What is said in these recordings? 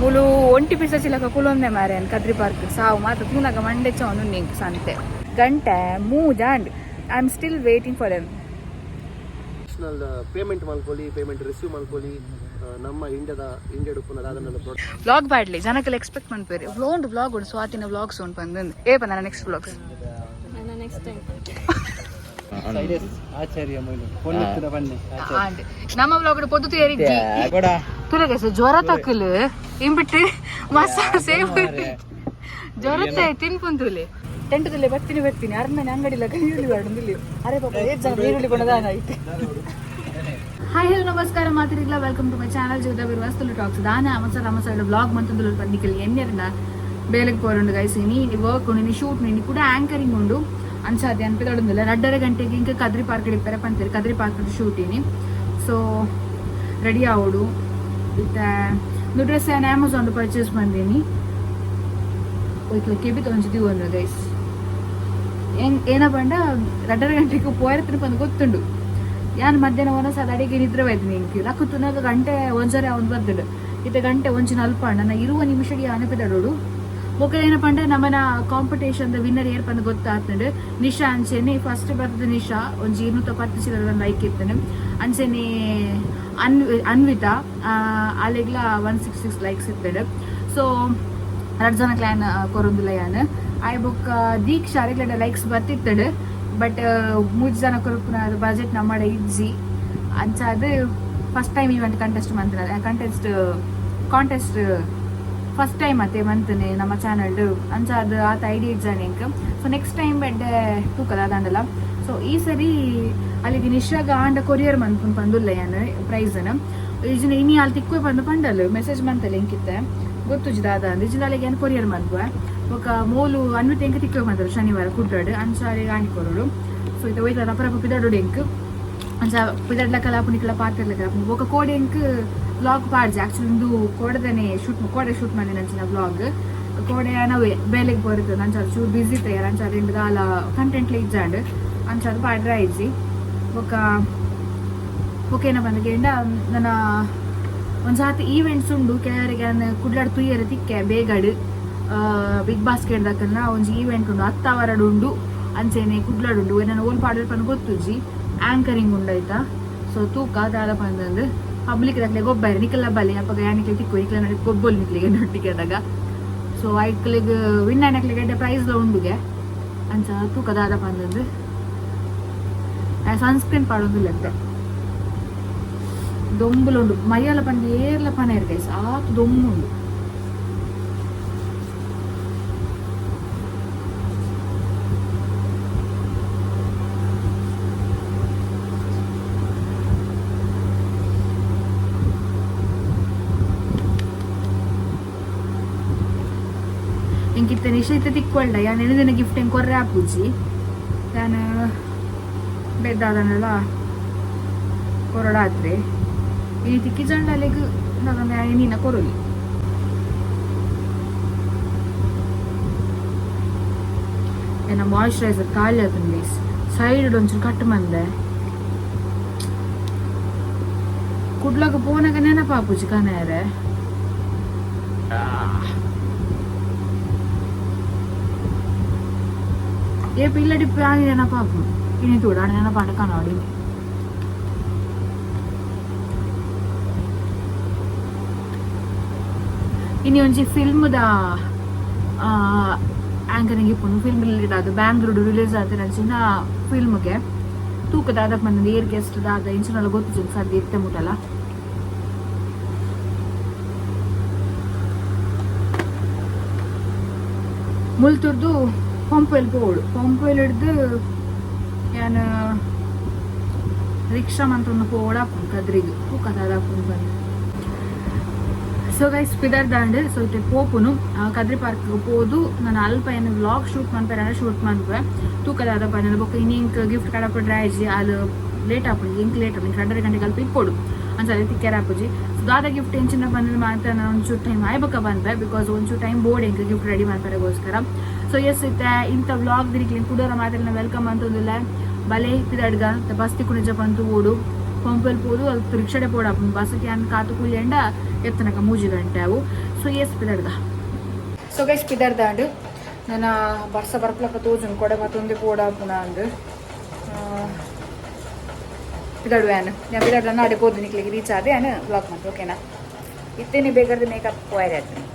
ಮುಲು ಒಂಟಿ ಪಿಸ ಚಿಲಕ ಕುಲೊಂದೆ ಮಾರೆ ಕದ್ರಿ ಪಾರ್ಕ್ ಸಾವು ಮಾತ್ರ ತೂನಗ ಮಂಡೆ ಚವನು ನಿಂಕ್ ಸಂತೆ ಗಂಟೆ ಮೂಜಾಂಡ್ I am still waiting for them. Payment ಮಾಡ್ಕೊಳ್ಳಿ, ಪೇಮೆಂಟ್ ರಿಸೀವ್ ಮಾಡ್ಕೊಳ್ಳಿ. ನಮ್ಮ ಇಂಡಿಯಾ ಉಪ್ಪುನ ವ್ಲಾಗ್ ಬ್ಯಾಡ್ಲಿ ಜನಕ್ಕೆಲ್ಲ ಎಕ್ಸ್ಪೆಕ್ಟ್ ಮಾಡ್ಬೇರಿ ಒಂದು ವ್ಲಾಗ್ ಉಂಟು ಸ್ವಾತಿನ ವ್ಲಾಗ್ಸ್ ಉಂಟು ಬಂದು ನನ್ನ ನೆಕ್ಸ್ಟ್ ವ್ಲಾಗ್ಸ್ ನಮ್ಮ ವ್ಲಾಗ್ ಪೊದ್ದು ಏರಿದ್ದಿ ತುಲಗಸ ಜ್ವರ ತಕ್ಕಲು ಇಂಬಿಟ್ಟು ಮಸಾಲ ಸೇವ್ ಜ್ವರ ತಿನ್ಪುಂತುಲಿ ಟೆಂಟದಲ್ಲಿ ಬರ್ತೀನಿ ಅರ್ಮನೆ ಅಂಗಡಿಲ್ಲ ಈರುಳ್ಳಿ ಬಾಡುಂದಿಲ್ಲ ಅರೆ ಪಾಪ ಈರುಳ್ಳಿ ಕೊಡೋದಾಗಾಯ್ತು. ಹಾಯ್ ಹಲೋ ನಮಸ್ಕಾರ ಮಾತಿರಿಲ್ಲ ವೆಲ್ಕಮ್ ಟು ಮೈ ಚಾನಲ್ ಜ್ಯೋತಿಬೀರ್ ವಸ್ತುಲು ಟಾಕ್ಸ್ ದಾನ ಅಮಸರ ಬ್ಲಾಗ್ ಮಂತಂదులు పన్నికల్ ఎన్నెరన బేలకు పోరండు గైస్ ఇని వర్క్ ఉండి షూట్ నిని కూడా యాంకరింగ్ ఉండు అన్సాది అనిపిదొడుందిಲ್ಲ 2:30 ಗಂಟೆಗೆ ಇಂಕ ಕದ್ರಿ ಪಾರ್ಕ್ ಇಪ್ಪರೆ ಪಂತಿರು ಕದ್ರಿ ಪಾರ್ಕ್ ಶೂಟ್ ಇನಿ ಸೊ ರೆಡಿ ಆವಡು ಇತ್ತೆ ನು ಡ್ರೆಸ್ ನಾನು ಅಮೆಜಾನ್ ಪರ್ಚೇಸ್ ಬಂದಿನಿ ಒಯ್ಕೆ ಕೆಬಿ ತೊಂಜಿದಿ ಒಂದು ಗೈಸ್ ಏನಪ್ಪಂಡ 2:30 ಗಂಟೆಗೆ ಪೋಯರ್ತಿನ ಪಂದು ಗೊತ್ತುಂಡು ಯಾನ್ ಮಧ್ಯಾಹ್ನ ಒಂದೊಂದ್ಸಲ ಅಡಿಗೆ ನಿದ್ರೆ ಬೈತೀನಿ ಇಂಕಿ ಲಕ್ಕು ತುನಾಗ ಗಂಟೆ ಒಂದ್ಸರಿ ಅವ್ನು ಬರ್ದಿಡು ಇತ್ತೆ ಗಂಟೆ ಒಂಚಿನ ಅಲ್ಪ ನನ್ನ ಇರುವ ನಿಮಿಷಡಿ ಅನಪಿದಾಡೋಡು ಒಕ್ಕ ಏನಪ್ಪ ಅಂದ್ರೆ ನಮ್ಮನ ಕಾಂಪಿಟೇಷನ್ ವಿನ್ನರ್ ಏರ್ ಪಂದು ಗೊತ್ತಾಗ್ತಂಡು ನಿಶಾ ಅಂಚೆನೆ ಫಸ್ಟ್ ಬರ್ತದೆ ನಿಶಾ ಒಂಜಿ 210 ಚಿಲ್ಲರ ಲೈಕ್ ಇರ್ತಾನೆ ಅಂಚೆನೆ ಅನ್ವಿತಾ ಅಲ್ಲಿಗ್ಲ 166 ಲೈಕ್ಸ್ ಇರ್ತಾడు ಸೊ 2 ಜನ ಕ್ಲಾನ್ ಕೊರೊಂದಿಲ್ಲ ಯಾನ್ ಐ ಬುಕ್ ದೀಕ್ಷಾ ರೆಗ್ಯುಲರ್ ಲೈಕ್ಸ್ ಬರ್ತಿರ್ತಾడు ಬಟ್ 3 ಜನ ಕೊರಪುನ ಬಜೆಟ್ ನಮ್ಮಡೆ ಇಜ್ಜಿ ಅಂಚ ಅದು ಫಸ್ಟ್ ಟೈಮ್ ಇವೆಂಟ್ ಕಂಟೆಸ್ಟ್ ಮಂತ್ರ ಕಾಂಟೆಸ್ಟ್ ಫಸ್ಟ್ ಟೈಮ್ ಮತ್ತೆ ಮಂತನೆ ನಮ್ಮ ಚಾನಲ್ ಅಂಚ ಅದು ಆತ ಐಡಿಯಾ ಇಜ್ಜಾನೆ ಇಂಕ ಸೊ ನೆಕ್ಸ್ಟ್ ಟೈಮ್ ಬೆಡ್ಡೆ ತೂಕದ ಅದಂಡಲ್ಲ ಸೊ ಈ ಸರಿ ಅಲ್ಲಿಗೆ ನಿಶ್ರಾಗ ಆಂಡ ಕೊರಿಯರ್ ಮಂತ್ಕೊಂಡು ಬಂದುಲ್ಲ ಯಾನು ಪ್ರೈಸನ್ನು ಈಜಿನ ಇನಿ ಅಲ್ಲಿ ತಿಕ್ಕುವೆ ಬಂದು ಪಂಡಲು ಮೆಸೇಜ್ ಮಂತಲ್ಲ ಇಂಕಿತ್ತೆ ಗೊತ್ತುಜಿದ ಅದ ಅಂದ್ರೆ ಈಜಿನ ಅಲ್ಲಿಗೆ ಏನು ಕೊರಿಯರ್ ಮಂತ್ವ ఒక మూలు అన్విత ఎంక తిక్కమంటారు శనివారం కుట్టాడు అంచాలి ఆనికోరుడు సో ఇది పోయి రపరప పిదాడు ఎంక్ అంచా పిదాడ్ల కలాపునికల పాత్రల కలాపు ఒక కోడి ఎంక్ బ్లాగ్ పాడ్జి యాక్చువల్లీ ಇಂದು ಕೋಡದನೆ ಕೋಡೆ ಶೂಟ್ ಮಾಡಿ ನಂಚಿನ ಬ್ಲಾಗ್ ಕೋಡೆ ನಾವೇ ಬೇಲೆಗೆ ಬರುತ್ತೆ ಅಂಚಾರು ಚೂರು ಬಿಸಿ ತಯಾರು ಅಂಚಾರು ಇಂದ ಅಲ್ಲ ಕಂಟೆಂಟ್ಲ ಇಜ್ಜಾಂಡು ಅಂಚಾರು ಪಾಡ್ರ ಇಜ್ಜಿ ಓಕೆನ ಬಂದಗೆಂಡ ನನ್ನ ಒಂದ್ಸಾತಿ ಈವೆಂಟ್ಸ್ ಉಂಡು ಕೆಲವರಿಗೆ ಕುಡ್ಲಾಡು ತುಯ್ಯರ ತಿಕ್ಕೆ ಬೇಗಡು ಬಿಗ್ ಬಾಸ್ ಕೇಳ್ದಕ್ಕನ್ನ ಒಂಜಿ ಈವೆಂಟ್ ಉಂಡು 10 ಅವರಡು ಉಂಡು ಅಂಚೆನೆ ಕುಡ್ಲಾಡುಂಡು ನಾನು ಓಲ್ ಪಾಡಲ್ ಪಂದು ಗೊತ್ತುಜಿ ಆಂಕರಿಂಗ್ ಉಂಡಾಯ್ತಾ ಸೊ ತೂಕ ದಾದ ಪಂದಂದು ಪಬ್ಲಿಕ್ ದಾಖಲೆ ಗೊಬ್ಬರ ನಿಕಲ್ಲ ಬಲ್ಲಿ ಅಪ್ಪ ಯಾನಿಕ್ಲೆ ತಿಕ್ಕು ಇಕ್ಲ ನಡಿ ಗೊಬ್ಬಲ್ ನಿಕ್ಲಿಗೆ ನೊಟ್ಟಿಗೆ ಅದಾಗ ಸೊ ಐಕ್ಲಿಗೆ ವಿನ್ ಆಯ್ನಕ್ಲಿಗೆ ಗಡ್ಡೆ ಪ್ರೈಸ್ಲ ಉಂಡುಗೆ ಅಂಚ ತೂಕ ದಾದ ಪಂದಂದು ಸನ್ಸ್ಕ್ರೀನ್ ಪಾಡೊಂದಿಲ್ಲ ದೊಂಬುಲುಂಡು ಮೈಯೆಲ್ಲ ಪಂದು ಏರ್ಲ ಪನ ಇರ್ಗೈಸ್ ಆತು ದೊಂಬುಂಡು ఇంకిత్త నిష ఇత్త తిక్కొల్డ యా నెనదిన గిఫ్ట్ ఏం కొర్రే ఆపూజి దాని ಬೆದ್ದಾದನಲ್ಲ ಕೊರಡಾದ್ರೆ ಈ ತಿಕ್ಕಿ ಜಂಡಲೆಗ್ ನನ್ನ ನೀನ ಕೊರಲಿ ಏನ ಮಾಯಿಶ್ಚರೈಸರ್ ಖಾಲಿ ಆತಂಡಿ ಸೈಡ್ ಒಂಚೂರು ಕಟ್ ಮಂದೆ ಕುಡ್ಲಾಗ ಪೋನಾಗ ನೆನಪಾಪುಜಿ ಕನೇರೆ ఏ పిల్లడి ప్రాణి నెనపాపు ఇని చూడాలి నెనపాట కనాడి ಇನಿ ಒಂಜಿ ಫಿಲ್ಮ್ದ ಆಂಕರಿಂಗ್ ಇಪ್ಪುನು ಫಿಲ್ಮ್ ರಿಲೇಟೆಡ್ ಆದ ಬ್ಯಾಂಗ್ಳೂರು ರಿಲೀಸ್ ಆದ ನಂಚಿನ ಫಿಲ್ಮ್ಗೆ ತೂಕದ ಅದಕ್ಕೆ ಬಂದ ಏರ್ ಗೆಸ್ಟ್ ದಾದ ಇಂಚಿನಲ್ಲ ಗೊತ್ತು ಸದ್ಯ ಇತ್ತೆ ಮುಟಲ್ಲ ಮುಲ್ತುರ್ದು ಪಂಪೆಲ್ ಪೋಡು ಪಂಪೆಲ್ ಹಿಡ್ದು ಏನು ರಿಕ್ಷಾ ಮಂತೊಂದು ಪೋಡಾಪು ಕದ್ರಿಗೆ ಕದಾದ ಬಂದು ಸೊ ಗೈಸ್ ಪಿದರ್ದಾಂಡ್ ಸೊ ಇತ್ತೆ ಪೋಪುನು ಕದ್ರಿ ಪಾರ್ಕ್ ಪೋದು ನಾನು ಅಲ್ಪ ಏನು ವ್ಲಾಗ್ ಶೂಟ್ ಮಾಡ್ತಾರೆ ಶೂಟ್ ಮಾಡ್ಬೆ ತೂಕದಾದ ಪನ್ನ ಬೊಕ್ಕ ಇನ್ನಿಂಕ್ ಗಿಫ್ಟ್ ಕಡಪ ಡ್ರೈಜಿ ಅಲ್ಲಿ ಲೇಟ್ ಆಪುಜಿ ಇಂಕ್ ಲೇಟ್ ಆಪುಜಿ 2:30 ಗಂಟೆಗೆ ಅಲ್ಪ ಇಪ್ಪೋಡು ಅಂಚಲ್ಲಿ ತಿಕ್ಕೆರ ಆಪುಜಿ ಸೊ ದಾದ ಗಿಫ್ಟ್ ಎಂಚಿನ ಬಂದ ಮಾತ್ರ ನಾನು ಒಂಚೂರು ಟೈಮ್ ಆಯ್ಬಕ್ಕ ಬಂದೆ ಬಿಕಾಸ್ ಒಂಚೂರು ಟೈಮ್ ಬೋರ್ಡ್ ಎಂಕ್ ಗಿಫ್ಟ್ ರೆಡಿ ಮಾಡ್ತಾರೆಗೋಸ್ಕರ ಸೊ ಎಸ್ ಇತ್ತೆ ಇಂಥ ವ್ಲಾಗ್ ದಿರಿಕ್ಲಿ ಕುಡೋರ ಮಾತ್ರ ವೆಲ್ಕಮ್ ಅಂತಂದಿಲ್ಲ ಬಲೆ ಪಿದಡ್ಗ ಬಸ್ತಿ ಕುಣಿಜ ಬಂತು ಓಡು ಪಂಪಲ್ಲಿ ಅದು ರಿಕ್ಷಾಡೆ ಪೋಡ ಬಸ್ಸಿಗೆ ಅನ್ ಕಾತು ಕೂಲಿಯಂಡ ಎತ್ತನಕ 3 ಗಂಟೆ ಅವು ಸೊ ಎಸ್ ಪಿದರ್ದ ಸೊ ಗೈಸ್ ಪಿದರ್ದ ಅಂಡು ನನ್ನ ಬರ್ಸ ಬರ್ಪ್ಲಕ್ಕ ತೋಜುನ್ ಕೊಡೆ ಮತ್ತೊಂದು ಪೋಡ ಪುನಃ ಅಂದು ಪಿದಡುವ್ಯಾನು ನಾನು ಪಿದಡ್ದ ನಾಡೆ ಹೋದು ನಿಕ್ಲಿಗೆ ರೀಚ್ ಆದೆ ನಾನು ಬ್ಲಾಕ್ ಮಾಡ್ತು ಓಕೆನಾ ಇತ್ತೇನೆ ಬೇಕಾದ್ರೆ ಮೇಕಪ್ ಹೋಯ್ದೆ ಆಯ್ತು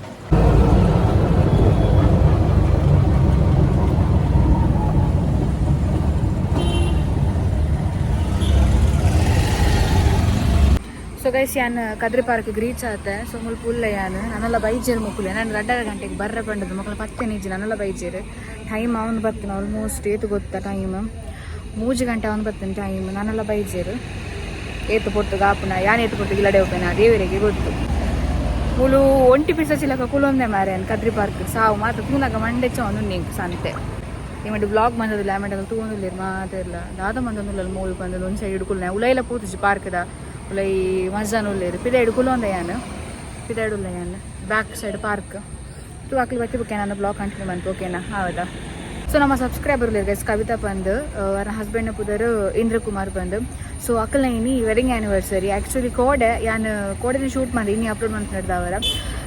ಸೊ ಗೈಸ್ ಯಾನ್ ಕದ್ರಿ ಪಾರ್ಕ್ಗೆ ರೀಚ್ ಆತೆ ಸೊ ಮುಲ್ಪ ಉಲ್ಲ ಯಾನು ನನ್ನೆಲ್ಲ ಬೈಜೇರು ಮಕ್ಕಳು ನಾನು 2:30 ಗಂಟೆಗೆ ಬರ್ರೆ ಬಂಡದು ಮಕ್ಕಳು ಪತ್ತೆ ನಿಜ ನನ್ನೆಲ್ಲ ಬೈಜೇರು ಟೈಮ್ ಅವನು ಬರ್ತಾನೆ ಆಲ್ಮೋಸ್ಟ್ ಏತು ಗೊತ್ತಾ ಟೈಮ್ 3 ಗಂಟೆ ಅವನು ಬರ್ತಾನೆ ಟೈಮ್ ನನ್ನೆಲ್ಲ ಬೈಜೇರು ಏತು ಪೊಟ್ಟು ಗಾಪುನ ಯಾನ್ ಏತು ಪೊಟ್ಟು ಇಲ್ಲಡೆ ಹೋಗ್ತಾನೆ ದೇವರಿಗೆ ಗೊತ್ತು ಮುಳು ಒಂಟಿ ಪಿಸ ಚಿಲಕ ಕುಲೊಂದೆ ಮಾರೆ ಕದ್ರಿ ಪಾರ್ಕ್ ಸಾವು ಮಾತ್ರ ತೂನಾಗ ಮಂಡೆಚ್ಚ ಅವನು ನಿಂಗೆ ಸಂತೆ ಏಮಂಟಿ ಬ್ಲಾಗ್ ಬಂದದಿಲ್ಲ ಆಮೇಲೆ ತಗೊಂಡಿಲ್ಲ ಮಾತಿರಲ್ಲ ದಾದ ಮಂದೊಂದಿಲ್ಲ ಮೂವಿ ಬಂದದ್ದು ಒಂದು ಸೈಡ್ ಹಿಡ್ಕೊಲ್ಲ ಉಲೈಲ ಪೂತಿಸಿ ಪಾರ್ಕ್ದ ಉಲೈ ಮಜಾನು ಉಳ್ಳೇರು ಪಿದಾಯ್ಡು ಕುಲೊಂದೆ ಯಾನು ಪಿದಾಯ್ಡುಲ್ಲ ಯಾನು ಬ್ಯಾಕ್ ಸೈಡ್ ಪಾರ್ಕ್ ತು ಅಕ್ಲಿ ಬತ್ತಿ ಬುಕ್ಕೆ ನಾನು ಬ್ಲಾಗ್ ಕಂಟಿನ್ಯೂ ಬಂತು ಓಕೆನಾ ಹೌದಾ ಸೊ ನಮ್ಮ ಸಬ್ಸ್ಕ್ರೈಬರ್ ಗೈಸ್ ಕವಿತಾ ಬಂದು ಅವರ ಹಸ್ಬೆಂಡ್ ಪುದರು ಇಂದ್ರಕುಮಾರ್ ಬಂದು ಸೊ ಅಕ್ಕಲ್ನ ಇನಿ ವೆಡ್ಡಿಂಗ್ ಆ್ಯನಿವರ್ಸರಿ ಆ್ಯಕ್ಚುಲಿ ಕೋಡೆನ ಶೂಟ್ ಮಾಡಿ ಇನಿ ಅಪ್ಲೋಡ್ ಮಾಡ್ತಿದ್ದ ಅವರ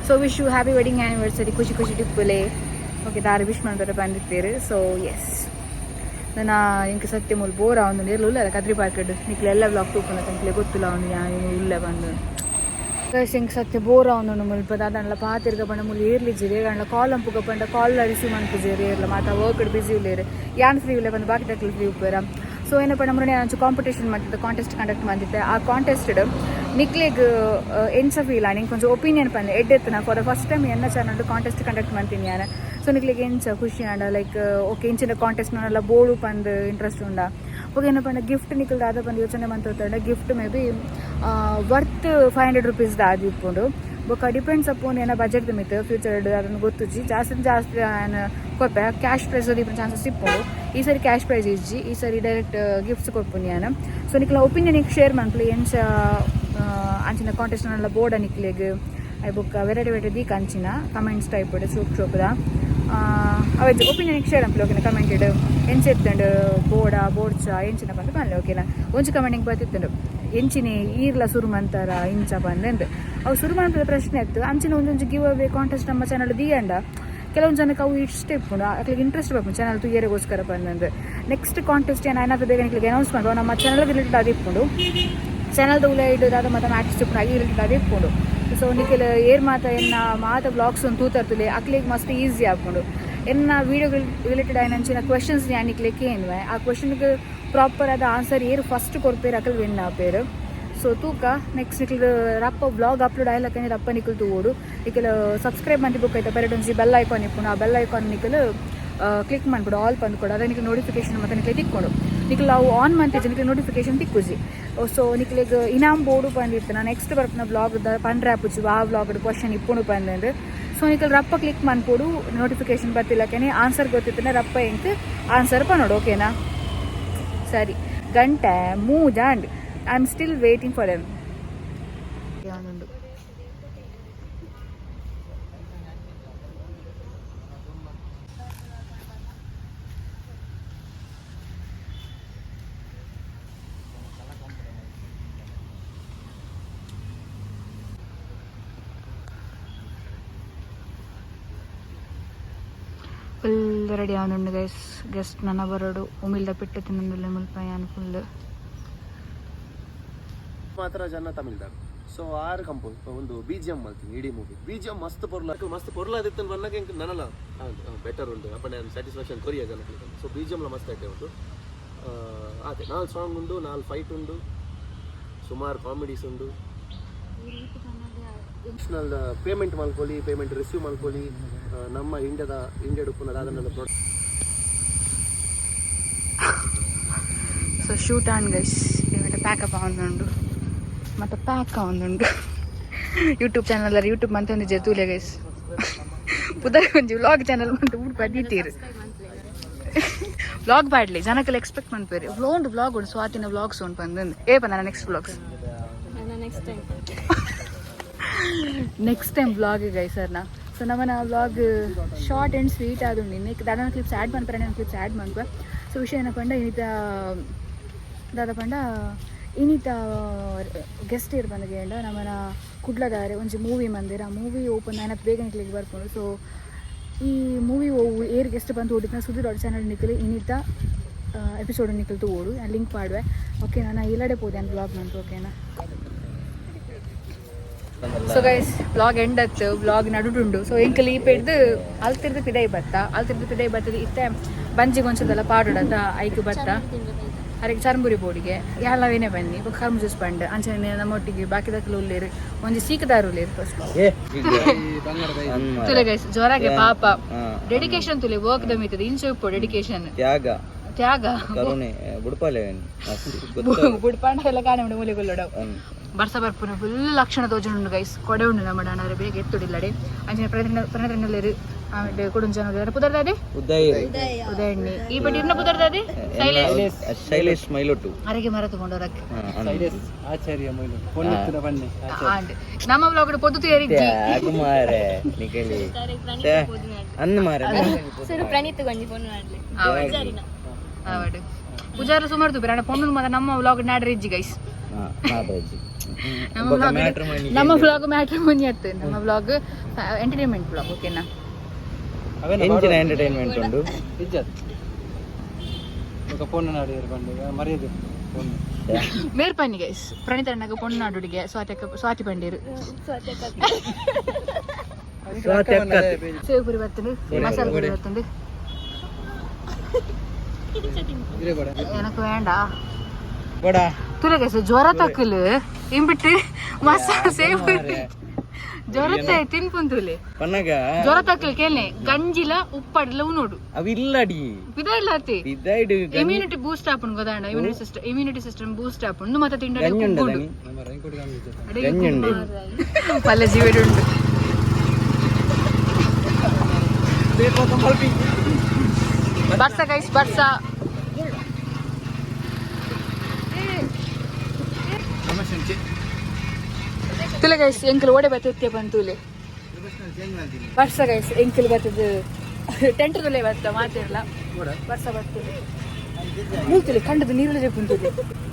so wish you happy wedding anniversary ಖುಷಿ ಖುಷಿ ಟಿಪ್ಪುಲೆ ಓಕೆ ದಾರಿ ವಿಶ್ ಮಾಡ್ತಾರೆ ಬಂದಿರ್ತೀರಿ ಸೊ ಎಸ್ ನನ್ನ ಇಂಕ ಸತ್ಯ ಮೂಲ ಬೋರ್ ಅವನು ಇರಲಿಲ್ಲ ಕದ್ರಿ ಪಾರ್ಕೆಡ್ ನಿಕ್ಲೆಲ್ಲ ಬ್ಲಾಗ್ ತೂಪನ ತಂಕ್ಲೆ ಗೊತ್ತಿಲ್ಲ ಅವನು ಯಾನು ಇಲ್ಲ ಬಂದು ಇಂಕ ಸತ್ಯ ಬೋರ್ ಅವನು ಮುಲ್ಪ ದಾದಣ್ಣ ಪಾತಿರ್ಗ ಬಂಡ ಮುಲ್ ಏರ್ಲಿಜ್ಜಿರಿ ಗಂಡ ಕಾಲ್ ಅಂಪುಗ ಬಂಡ ಕಾಲ್ ರಿಸೀವ್ ಮಾಡ್ತಿದ್ದೀರಿ ಇರಲ್ಲ ಮಾತಾ ವರ್ಕ್ ಬಿಸಿ ಇಲ್ಲೇರಿ ಯಾನ್ ಫ್ರೀ ಇಲ್ಲ ಬಂದು ಬಾಕಿ ತಕ್ಕಲಿ ಫ್ರೀ ಉಪ್ಪೇರ ಸೊ ಏನಪ್ಪ ನಮ್ಮನೆ ನಾನು ಕಾಂಪಿಟೇಷನ್ ಮಾಡ್ತಿದ್ದೆ ಕಾಂಟೆಸ್ಟ್ ಕಂಡಕ್ಟ್ ಮಾಡ್ತಿದ್ದೆ ಆ ಕಾಂಟೆಸ್ಟೆಡ್ ನಿಕ್ಲಿಗೆ ಎನ್ಸ ಫೀಲ್ ನಿಂಗೆ ಕೊಂಚ ಒಪಿನಿಯನ್ ಪಂದೆ ಎಡ್ಡೆತ್ತನ ಫಾರ್ ದ ಫಸ್ಟ್ ಟೈಮ್ ಎನ್ನ ಚಾನಲ್ ಕಾಂಟೆಸ್ಟ್ ಕಂಡಕ್ಟ್ ಮಾಡ್ತೀನಿ ನಾನು ಸೊ ನಿಕ್ಲಿಗೆ ಎಂಚ ಖುಷಿ ಆಂಡ ಲೈಕ್ ಓಕೆ ಇಂಚಿನ ಕಾಂಟೆಸ್ಟ್ ನಾನೆಲ್ಲ ಬೋಳು ಪಂದು ಇಂಟ್ರೆಸ್ಟ್ ಉಂಡ ಓಕೆ ಏನಪ್ಪ ಗಿಫ್ಟ್ ನಿಕ್ಲು ದಾದ ಬಂದು ಯೋಚನೆ ಮಾಡ್ತಾ gift may be worth 500 rupees ದಾದ ಇಟ್ಕೊಂಡು ಬೊಕ್ಕ ಡಿಪೆಂಡ್ಸ್ ಅಪ್ಪೋನ್ ಏನೋ ಬಜೆಟ್ ಮಿತ್ತು ಫ್ಯೂಚರ್ ಅದನ್ನು ಗೊತ್ತುಜ್ಜಿ ಜಾಸ್ತಿ ನಾನು ಕೊಪ್ಪೆ ಕ್ಯಾಶ್ ಪ್ರೈಸ್ ಅದು ಚಾನ್ಸಸ್ ಇಪ್ಪುಂಡು ಈ ಸರಿ ಕ್ಯಾಶ್ ಪ್ರೈಸ್ ಇಜ್ಜಿ ಈ ಸರಿ ಡೈರೆಕ್ಟ್ ಗಿಫ್ಟ್ಸ್ ಕೊಡ್ಪುನಿ ನಾನು ಸೊ ನಿಕ್ಲ ಒಪಿನಿಯನ್ ಶೇರ್ ಮಾಡ್ಲಿ ಎಂಚ ಅಂಚಿನ ಕಾಂಟೆಸ್ಟ್ನೆಲ್ಲ ಬೋರ್ಡ ನಿಕ್ಲಿಗೆ ಐ ಬುಕ್ ವೆರೈಟಿ ದೀಕ ಅಂಚಿನ ಕಮೆಂಟ್ಸ್ ಟೈಪ್ ಶೋಪ್ದ ಅವತ್ತು ಒಪಿನಿಯನ್ ಶೇರ್ ಅಂಪ್ಲಿ ಓಕೆನಾ ಕಮೆಂಟೆಡ್ ಎಂಚ ಎತ್ತಂಡು ಬೋರ್ಡ್ಸ ಎಂಚಿನ ಬಂದು ಬನ್ನಿ ಓಕೆನಾ ಒಂಚು ಕಮೆಂಟಿಂಗ್ ಬರ್ತಿತ್ತಂಡು ಎಂಚಿನೇ ಈರ್ಲ ಸುರುಮಂತಾರ ಇಂಚ ಬಂದೆಂದು ಅವು ಸುರುಮಂತದ ಪ್ರಶ್ನೆ ಇತ್ತು ಅಂಚಿನ ಒಂದೊಂದು ಗಿವ್ ಅವೇ ಕಾಂಟೆಸ್ಟ್ ನಮ್ಮ ಚಾನಲ್ ದಿಯಂಡ ಕೆಲವೊಂದು ಜನಕ್ಕೆ ಅವು ಇಷ್ಟ ಇಪ್ಪುಂಡು ಅಕ್ಲಿಗೆ ಇಂಟ್ರೆಸ್ಟ್ ಬೇಕು ಚಾನಲ್ ತುಯ್ಯರಿಗೋಸ್ಕರ ಬಂದಂದು ನೆಕ್ಸ್ಟ್ ಕಾಂಟೆಸ್ಟ್ ಏನಾದ್ರು ಬೇಗ ನಿಕ್ಲಿಗೆ ಅನೌನ್ಸ್ ಮಾಡುವ ನಮ್ಮ ಚಾನಲ್ಗೆ ರಿಲೇಟೆಡ್ ಅದು ಇಪ್ಪುಂಡು ಚಾನಲ್ದ ಉಲೈಡ್ ದಾದ ಮತ್ತು ಮ್ಯಾಟ್ಸ್ ಇಪ್ಪುಂಡು ಆಗಿ ರಿಲೇಟೆಡ್ ಅದು ಇಪ್ಪುಂಡು ಸೊ ನಿಖಿಲ್ ಏರ್ ಮಾತ ಬ್ಲಾಗ್ಸ್ ಒಂದು ತೂತರ್ತಲೆ ಅಕ್ಲಿಗೆ ಮಸ್ತ್ ಈಸಿ ಆಗ್ಕೊಂಡು ಎನ್ನ ವೀಡಿಯೋ ರಿಲೇಟೆಡ್ ಆಯ್ನಂಚಿನ ಕ್ವೆಶನ್ಸ್ ಯಾನಿಕ್ಲಿಕ್ಕೆ ಏನ್ವೆ ಆ ಕ್ವೆಶನ್ಗೆ ಪ್ರಾಪರ್ ಆದ ಆನ್ಸರ್ ಏರು ಫಸ್ಟ್ ಕೊಡ್ಪೇರು ಅಕಲ್ ವಿನ್ ಆಪೇರು ಸೊ ತೂಕ ನೆಕ್ಸ್ಟ್ ನಿಕ್ಲು ರಪ್ಪ ಬ್ಲಾಗ್ ಅಪ್ಲೋಡ್ ಆಯ್ಲಕ್ಕಂದ್ರೆ ರಪ್ಪ ನಿಖಲ್ ತೂಡು ನಿಖಲ್ ಸಬ್ಸ್ಕ್ರೈಬ್ ಮಾಡಿ ಬುಕ್ ಆಯ್ತಾ ಪೆರಡೊಂಜಿ ಬೆಲ್ ಐಕಾನ್ ಇಪ್ಪುಂಡು ಆ ಬೆಲ್ ಐಕಾನ್ ನಿಖಲ್ ಕ್ಲಿಕ್ ಮಾಡ್ಬಿಡು ಆಲ್ ಬಂದ್ಕೊಡು ಅದ ನಿಖಲ್ ನೋಟಿಫಿಕೇಶನ್ ಮತ್ತು ನಿಖಲ್ ತಿಕ್ಕೊಂಡು ನಿಖಲ್ ಅವು ಆನ್ ಮಾಡ್ತಿದ್ದೆ ನಿಖಲ್ ನೋಟಿಫಿಕೇಶನ್ ತಿಕ್ಕುಜಿ ಸೊ ನಿಖಲಿಗೆ ಇನಾಮ್ ಬೋರ್ಡು ಬಂದಿತ್ತು ನಾನು ನೆಕ್ಸ್ಟ್ ಬರ್ಪನ ಬ್ಲಾಗ್ದ ಪಂಡ್ರೆ ಆಪುಜಿ ಆ ಬ್ಲಾಗ್ದು ಕ್ವಶನ್ ಇಪ್ಪುಂಡು ಬಂದಂದು ಸೊ ನಿಖಲ್ ರಪ್ಪ ಕ್ಲಿಕ್ ಮಾಡ್ಕೊಡು ನೋಟಿಫಿಕೇಶನ್ ಬರ್ತಿಲ್ಲಕ್ಕೇನೆ ಆನ್ಸರ್ ಗೊತ್ತಿತ್ತನೆ ರಪ್ಪ ಎಂಟು ಆನ್ಸರ್ ಪನ್ನೋಡು ಓಕೆನಾ ಸರಿ ಗಂಟೆ ಮೂಜಾಂಡ್ I am still waiting for ಎಮ್ ಯಾನುಂಡು ಫುಲ್ ರೆಡಿ ಆವನುಂಡು ಗೈಸ್ ಗೆಸ್ಟ್ ನನ್ನ ಬರೋಡು ಉಮಿಲ್ದ ಪೆಟ್ಟು ತಿನ್ನೊಂದುಲ್ಲ ಮುಲ್ಪ ಯಾನು ಫುಲ್ ಮಾತ್ರ ಜನ ತಮಿಳ್ದಾಗ ಸೊ ಆರು ಕಂಪೋಸ್ ಒಂದು BGM ಮಾಡ್ತೀನಿ ಇಡೀ ಮೂವಿ BGM ಮಸ್ತ್ ಪೊರ್ಲಾದಿತ್ತು ಬನ್ನಕ್ಕೆ ನನಲ್ಲ ಬೆಟರ್ ಉಂಟು ಅಪ್ಪ ನಾನು ಸ್ಯಾಟಿಸ್ಫ್ಯಾಕ್ಷನ್ ಕೊರಿಯ ಜನಕ್ಕೆ ಸೊ BGMಲ ಮಸ್ತ್ ಆಯ್ತು ಉಂಟು ಅದೇ 4 ಸಾಂಗ್ ಉಂಡು 4 ಫೈಟ್ ಉಂಡು ಸುಮಾರು ಕಾಮಿಡೀಸ್ ಉಂಡು ನ್ಯಾಷನಲ್ ಪೇಮೆಂಟ್ ಮಾಡ್ಕೊಳ್ಳಿ ಪೇಮೆಂಟ್ ರಿಸೀವ್ ಮಾಡ್ಕೊಳ್ಳಿ ನಮ್ಮ ಇಂಡಿಯಾದ ಉಪ್ಪುನ ಅದನ್ನೆಲ್ಲ ಸೊ ಶೂಟ್ ಆನ್ ಗೈಸ್ ಏಮಂటే ಪ್ಯಾಕಪ್ ಆವೊಂದುಂಡು ಮತ್ತು ಪ್ಯಾಕ್ ಆವೊಂದುಂಡು ಯೂಟ್ಯೂಬ್ ಚಾನಲ್ ಯೂಟ್ಯೂಬ್ ಮಂತ್ ಒಂದು ಜತೂಲೆ ಗೈಸ್ ಪುದರ್ ಒಂಜಿ ವ್ಲಾಗ್ ಚಾನಲ್ ಮಂತ್ ಊಟ ಬದಿತೀರು ವ್ಲಾಗ್ ಬಾಡ್ಲಿ ಜನಕ್ಕೆಲ್ಲ ಎಕ್ಸ್ಪೆಕ್ಟ್ ಮಾಡ್ಪೇರಿ ಒಂದು ವ್ಲಾಗ್ ಉಂಡು ಸ್ವಾತಿನ ವ್ಲಾಗ್ಸ್ ಉಂಟು ಬಂದು ನನ್ನ next vlogs next time vlog guys ಸರ್ನ ಸೊ ನಮ್ಮನ ವ್ಲಾಗ್ ಶಾರ್ಟ್ ಆ್ಯಂಡ್ ಸ್ವೀಟ್ ಆದುಂಡು ಇನ್ನಕ್ಕೆ ದಾದನ ಕ್ಲಿಪ್ಸ್ ಆ್ಯಡ್ ಮಾಡ್ತಾರೆ ನಾನು ಕ್ಲಿಪ್ಸ್ ಆ್ಯಡ್ ಮಾಡ್ಕೊ ಸೊ ವಿಷಯ ಏನಪ್ಪಂಡ ಇನ್ನಿತ ದಾದ ಪಂಡ ಇನ್ನಿತ ಗೆಸ್ಟ್ ಇರ್ ಬಂದಗೇಂಡ ನಮ್ಮನ ಕುಡ್ಲದಾರೆ ಒಂಜಿ ಮೂವಿ ಮಂದಿರ ಆ ಮೂವಿ ಓಪನ್ ಆಯ್ನ ಬೇಗ ನಿಕ್ಲಿಗೆ ಬರ್ಕೊಂಡು. ಸೊ ಈ ಮೂವಿ ಏರ್ ಗೆಸ್ಟ್ ಬಂದು ಓಡಿದ್ನ ಸುಧೀರ್ ಅವ್ರ ಚಾನಲ್ ನಿಕ್ಕಲಿ ಇನ್ನಿತ ಎಪಿಸೋಡ್ ನಿಕ್ಕಲ್ ತಗೋಡು ಲಿಂಕ್ ಮಾಡುವೆ. ಓಕೆನಾ ನಾ ಇಲ್ಲಡೆ ಪೋದೆ ಅಂತ ಬ್ಲಾಗ್ ನಂತು. ಓಕೆನಾ ಸೊ ಗೈಸ್ ಬ್ಲಾಗ್ ಎಂಡತ್ತು ಬ್ಲಾಗ್ ನಡುಡುಂಡು. ಸೊ ಎಂಕಲ್ ಈ ಪೆಡ್ದು ಅಲ್ತಿರ್ದು ಪಿದೈ ಬತ್ತದ ಇತ್ತೆ ಬಂಜಿಗೊಂಚದಲ್ಲ ಪಾಡೋಡತ್ತ ಐಕು ಬತ್ತ ಅದಕ್ಕೆ ಚರ್ಮುರಿ ಬೋಡಿಗೆ ಎಲ್ಲವೇನೇ ಬನ್ನಿ ಕರ್ಮ ಜ್ಯೂಸ್ ಬಂಡ್ ಅಂಚನೆ ನಮ್ಮೊಟ್ಟಿಗೆ ಬಾಕಿ ದಕ್ಕಲು ಉಳ್ಳೇರು ಒಂಜಿ ಸೀಕದಾರು ಉಳ್ಳೇರು ಫಸ್ಟ್ ತುಲೆ ಗೈಸ್ ಜ್ವರಗೆ ಪಾಪ ಡೆಡಿಕೇಶನ್ ತುಲೆ ವರ್ಕ್ ದ ಮೀತದೆ ಇಂಚು ಉಪ್ಪು ಡೆಡಿಕೇಶನ್ ತ್ಯಾಗ ಬುಡ್ಪಾಂಡ ಎಲ್ಲ ಕಾಣೆ ಉಂಡು ಮೂಲೆ ಗೊಲ್ಲೋಡವು ಬರ್ಸ ಬರ್ಪುನ ಫುಲ್ ಲಕ್ಷಣ ತೋಜನ ಉಂಡು ಗೈಸ್ ಕೊಡೆ ಉಂಡು ನಮ್ಮ ಡಾನರೆ ಬೇಗ ಎತ್ತುಡಿಲ್ಲಡೆ ಅಂಚನೆ ಪ್ರಣತರನ್ನಲ್ಲೇರು ಆಮೇಲೆ ಕೊಡುಂಜನ ಪುದರ್ದಾದೆ ಉದಯಣ್ಣಿ ಈ ಬಡ್ಡಿ ಇನ್ನ ಪುದರ್ದಾದೆ ಶೈಲೇಶ್ ಮೈಲೊಟ್ಟು ಅರೆಗೆ ಮರ ತಗೊಂಡೋರಕ್ಕೆ ಆಚಾರ್ಯ ಮೈಲೊಟ್ಟು ಪೊನ್ನಿತ್ತಿನ ಬನ್ನಿ ಆಂಡ್ ನಮ್ಮ ಬ್ಲಾಗ್ ಪೊದ್ದು ತೇರಿಜ್ಜಿ ಕುಮಾರೇ ನಿಕಲಿ ಅನ್ನ ಮಾರ ಸರ್ ಪ್ರಣೀತ್ ಗೊಂಜಿ ಫೋನ್ ಮಾಡ್ಲಿ ಆವಡು ಪೂಜಾರ ಸುಮಾರು ತು ಬೇಡ ಪೊಣ್ಣು ಮಾತ್ರ ನಮ್ಮ ವ್ಲಾಗ್ ನಾಡ್ರಿಜ್ಜಿ ಗೈಸ್ ನಮ್ಮ ವ್ಲಾಗ್ ಮ್ಯಾಟ್ರಿಮೋನಿ ಅತ್ತೆ ನಮ್ಮ ವ್ಲಾಗ್ ಎಂಟರ್ಟೈನ್ಮೆಂಟ್ ವ್ಲಾಗ್. ಓಕೆನಾ ಎಂಚಿನ ಎಂಟರ್ಟೈನ್ಮೆಂಟ್ ಉಂಡು ಪೊಣ್ಣು ನಾಡು ಮರ್ಯಾದೆ ಮೇರ್ ಪನ್ನಿ ಗೈಸ್ ಪ್ರಣೀತ ಅಣ್ಣಗ ಪೊಣ್ಣು ನಾಡುಡಿಗೆ ಸ್ವಾತಿ ಪಂಡೀರು ಸೇವ್ ಪುರಿ ಬರ್ತಂಡು ಮಸಾಲ ಪುರಿ ಬರ್ತಂಡು எனக்கு வேண்டாம் துளை கேஸ் ஜுவர தக்குலு இம்பிட்டு மசாலா சேவ் ಜ್ವರತ್ತೆ ತಿನ್ಪುಂತುಲೆ ಪನ್ನಗ ಜ್ವರ ತಕ್ಕಲ್ ಕೇಳ್ನೆ ಗಂಜಿಲ ಉಪ್ಪಡ್ಲ ಉನೋಡು ಅವಿಲ್ಲಡಿ ಪಿದೈಲಾತಿ ಪಿದೈಡು ಇಮ್ಯುನಿಟಿ ಬೂಸ್ಟ್ ಆಪುನ್ ಗೊತ್ತಾಂಡ ಇಮ್ಯುನಿಟಿ ಸಿಸ್ಟಮ್ ಬೂಸ್ಟ್ ಆಪುನ್ ಮತ್ತೆ ತಿಂಡಡೆ ಕುಂಡು ಗಂಜುಂಡು ಪಲ್ಲ ಜೀವೆಡು ಉಂಡು ಬರ್ಸ ಗೈಸ್ ಬರ್ಸ ತುಲೆ ಗೈಸ್ ಎಂಕಲ್ ಓಡೆ ಬತ್ತೆ ಬಂತುಲೆ ಬರ್ಸ ಗೈಸ್ ಎಂಕಲ್ ಬತ್ತದ ಟೆಂಟ್ ತುಲೆ ಬತ್ತ ಮಾತಿರಲ್ಲ ಬರ್ಸ ಬರ್ತದೆ ಮೂತುಲೆ ಕಂಡದು ನೀರುಳ್ಳಿ ಕುಂತದೆ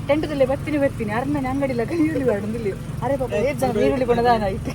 ಟೆಂಟ್ ತುಲೆ ಬರ್ತೀನಿ ಅರಮನೆ ಅಂಗಡಿಲ್ಲ ನೀರುಳ್ಳಿ ಬಾರ್ದು ಇಲ್ಲಿ ಅರೆ ಪಾಪ 8 ಜನ ನೀರುಳ್ಳಿ ಬಣ್ಣದಾನ ಐತೆ